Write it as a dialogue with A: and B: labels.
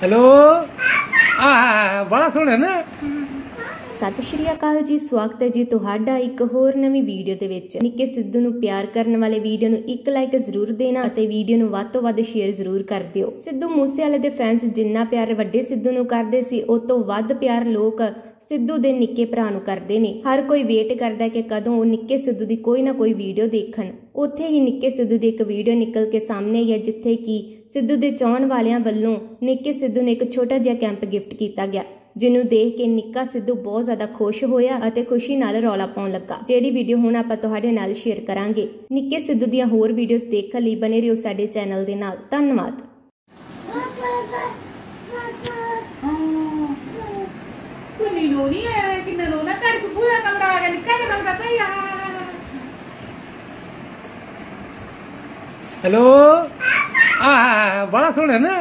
A: Hello बड़ा सोहना ना।
B: सत श्री अकाल जी, स्वागत है जी तुहाडा एक होर नवी वीडियो दे विच। निक्के सिद्धू नूं प्यार करने वाले वीडियो नूं एक लाइक जरूर देना अते वीडियो नूं वध तों वध शेयर जरूर कर दिओ। सिद्धू मूसेवाले दे फैंस जिन्ना प्यार वड्डे सिद्धू नूं करदे सी उस तों वध प्यार लोक सिद्धू दे निक्के भरा नूं करदे ने। हर कोई वेट करदा है कि कदों निक्के सिद्धू दी कोई ना कोई वीडियो देखण। उत्थे ही निक्के सिद्धू दी एक वीडियो निकल के सामने आई है जिथे कि सिद्धू दे चाहण वालियां वल्लों निक्के सिद्धू ने एक छोटा जिहा कैंप गिफ्ट किया गया, जिन्हों देख के निक्का सिद्धू बहुत ज्यादा खुश होया अते खुशी नाल रौला पाउण लगा। जेड़ी वीडियो हुण आपां तुहाडे नाल शेयर करांगे। निक्के सिद्धू दीयां होर वीडियोस देखण लई बने रहिओ साडे चैनल दे नाल। धन्नवाद।
A: हेलो बड़ा सोहना ना।